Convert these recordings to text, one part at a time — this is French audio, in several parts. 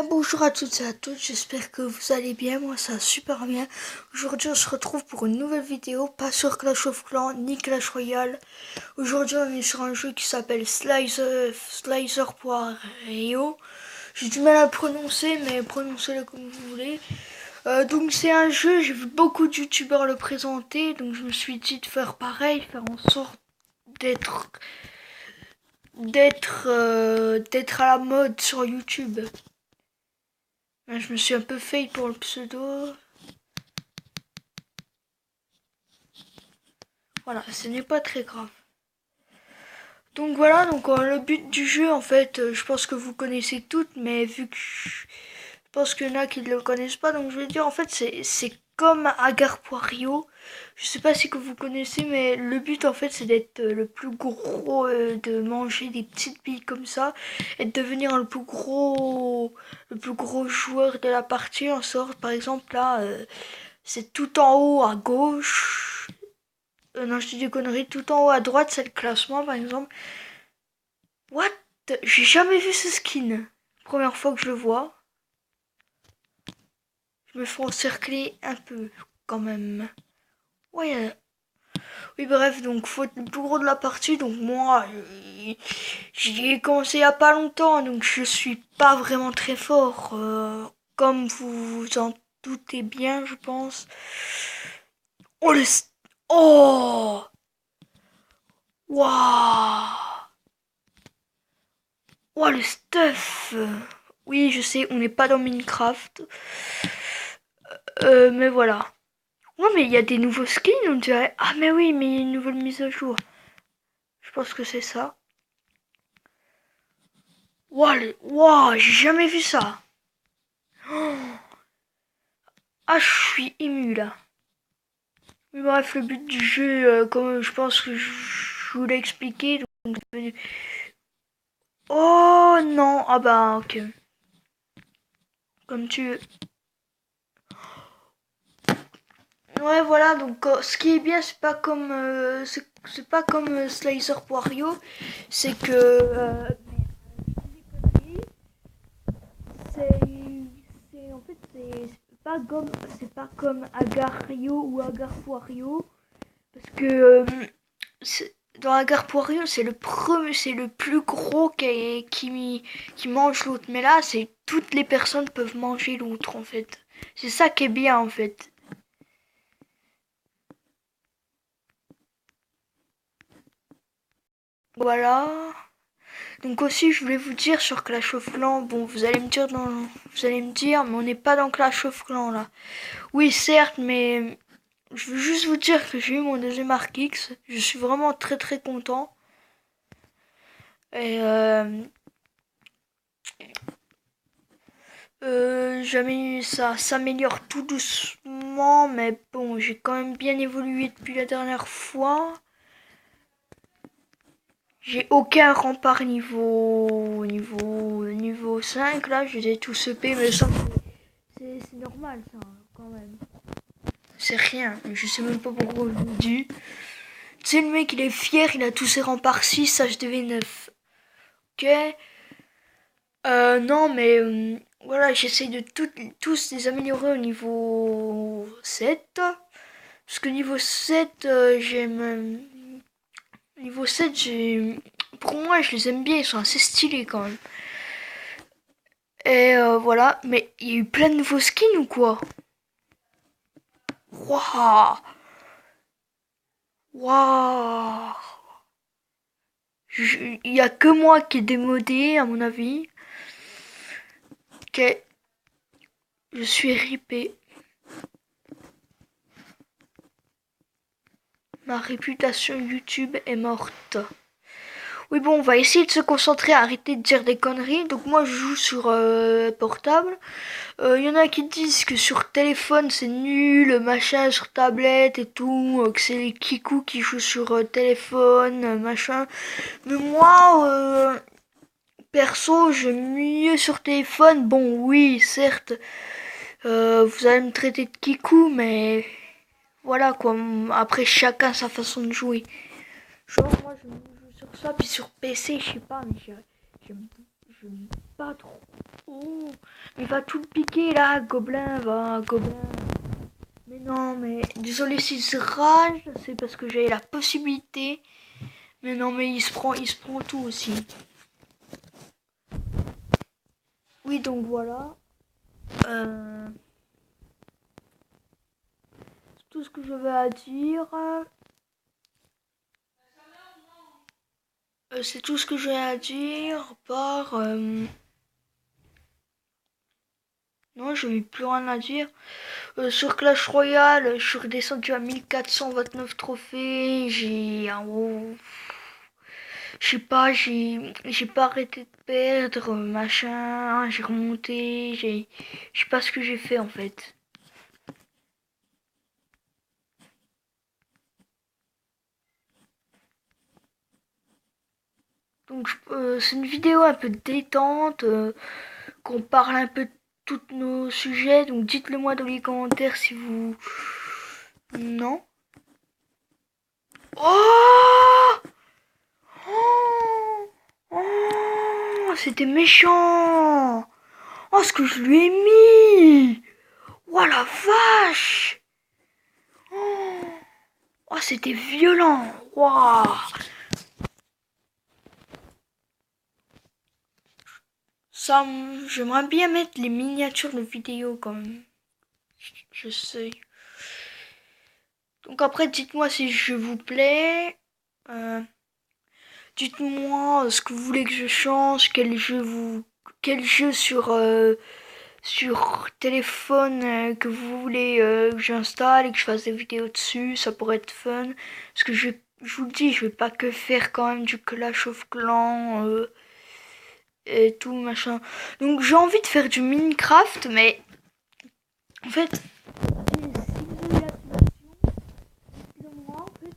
Bonjour à toutes et à tous, j'espère que vous allez bien, moi ça va super bien. Aujourd'hui on se retrouve pour une nouvelle vidéo, pas sur Clash of Clans ni Clash Royale. Aujourd'hui on est sur un jeu qui s'appelle Slicer.io. J'ai du mal à le prononcer, mais prononcez-le comme vous voulez. Donc c'est un jeu, j'ai vu beaucoup de youtubeurs le présenter, donc je me suis dit de faire pareil, faire en sorte d'être à la mode sur YouTube. Je me suis un peu fail pour le pseudo. Voilà, ce n'est pas très grave. Donc voilà, le but du jeu, en fait, je pense que vous connaissez toutes, mais vu que je pense qu'il y en a qui ne le connaissent pas, donc je vais dire, en fait, c'est comme Agar Poirio. Je sais pas si que vous connaissez, mais le but, en fait, c'est d'être le plus gros, de manger des petites billes comme ça, et de devenir le plus gros joueur de la partie, en sorte, par exemple, là, c'est tout en haut à gauche. Non, je dis des conneries. Tout en haut à droite, c'est le classement, par exemple. What? J'ai jamais vu ce skin. Première fois que je le vois. Je me fais encercler un peu, quand même. Ouais. Oui, bref, donc faut être le plus gros de la partie. Donc moi, j'y ai commencé il y a pas longtemps, donc je suis pas vraiment très fort. Comme vous vous en doutez bien, je pense. Oh le... Oh! Waouh! Oh le stuff! Oui, je sais, on n'est pas dans Minecraft. Mais voilà. Ouais, mais il y a des nouveaux skins, on dirait. Ah, mais oui, mais il y a une nouvelle mise à jour. Je pense que c'est ça. Wow, j'ai jamais vu ça. Oh. Ah, je suis ému là. Mais bref, le but du jeu, comme je pense que je vous l'ai expliqué. Donc... Oh non, ah bah ok. Comme tu veux. Ouais, voilà, donc ce qui est bien, c'est pas comme Slicer Wario, c'est que c'est en fait c'est pas comme Agar Rio ou Agar Wario, parce que dans Agar Wario c'est le premier, c'est le plus gros qui mange l'autre, mais là c'est toutes les personnes peuvent manger l'autre en fait. C'est ça qui est bien en fait. Voilà. Donc aussi, je voulais vous dire sur Clash of Clans, bon, vous allez me dire, mais on n'est pas dans Clash of Clans là. Oui, certes, mais je veux juste vous dire que j'ai eu mon deuxième Arc X. Je suis vraiment très très content. Et jamais ça s'améliore tout doucement, mais bon, j'ai quand même bien évolué depuis la dernière fois. J'ai aucun rempart niveau 5 là, je les ai tous EP, mais ça c'est normal ça quand même. C'est rien, je sais même pas pourquoi je vous dis. Tu sais, le mec il est fier, il a tous ses remparts 6 HDV 9. Ok. Non mais voilà, j'essaye de tous les améliorer au niveau 7. Parce que niveau 7, niveau 7, pour moi, je les aime bien, ils sont assez stylés quand même. Et voilà, mais il y a eu plein de nouveaux skins ou quoi? Waouh! Waouh! Il y a que moi qui est démodé, à mon avis. Ok, je suis ripé. Ma réputation YouTube est morte. Oui bon, on va essayer de se concentrer, arrêter de dire des conneries. Donc moi je joue sur portable. Y en a qui disent que sur téléphone c'est nul, machin, sur tablette et tout, que c'est les kikous qui jouent sur téléphone, machin. Mais moi, perso, j'aime mieux sur téléphone. Bon, oui, certes, vous allez me traiter de kikou, mais voilà quoi. Après, chacun sa façon de jouer. Genre, moi, je joue sur ça, puis sur PC, je sais pas, mais j'aime. pas trop. Oh, il va tout piquer là, gobelin, va, gobelin. Mais non, mais désolé s'il se rage, c'est parce que j'ai la possibilité. Mais non, mais il se prend tout aussi. Oui, donc voilà. C'est tout ce que j'avais à dire. C'est tout ce que j'ai à dire par... Non, je n'ai plus rien à dire. Sur Clash Royale, je suis redescendu à 1429 trophées. Je sais pas, j'ai pas arrêté de perdre, machin. J'ai remonté, je sais pas ce que j'ai fait en fait. Donc c'est une vidéo un peu détente, qu'on parle un peu de tous nos sujets. Donc dites-le moi dans les commentaires si vous... Non. Oh, oh, oh, c'était méchant. Oh, ce que je lui ai mis. Oh la vache. Oh, oh, c'était violent. Wow. Ça, j'aimerais bien mettre les miniatures de vidéos quand même. Je sais. Donc après, dites-moi si je vous plais. Dites-moi ce que vous voulez que je change, quel jeu sur téléphone que vous voulez que j'installe et que je fasse des vidéos dessus. Ça pourrait être fun. Parce que je vous le dis, je vais pas que faire quand même du Clash of Clans et tout machin. Donc j'ai envie de faire du Minecraft, mais en fait, si vous avez la solution, dites-le moi. En fait,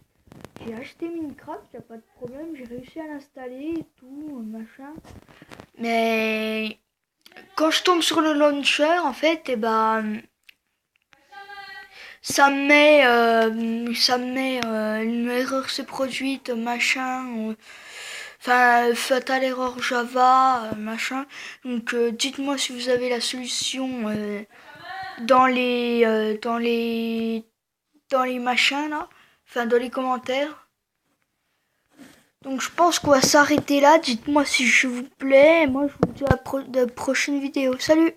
j'ai acheté Minecraft, y a pas de problème, j'ai réussi à l'installer et tout machin. Mais quand je tombe sur le launcher, en fait, et ben ça me met une erreur s'est produite, machin. Enfin, fatal erreur Java, machin. Donc, dites-moi si vous avez la solution dans les machins là. Enfin, dans les commentaires. Donc, je pense qu'on va s'arrêter là. Dites-moi si je vous plaît. Et moi, je vous dis à la prochaine vidéo. Salut!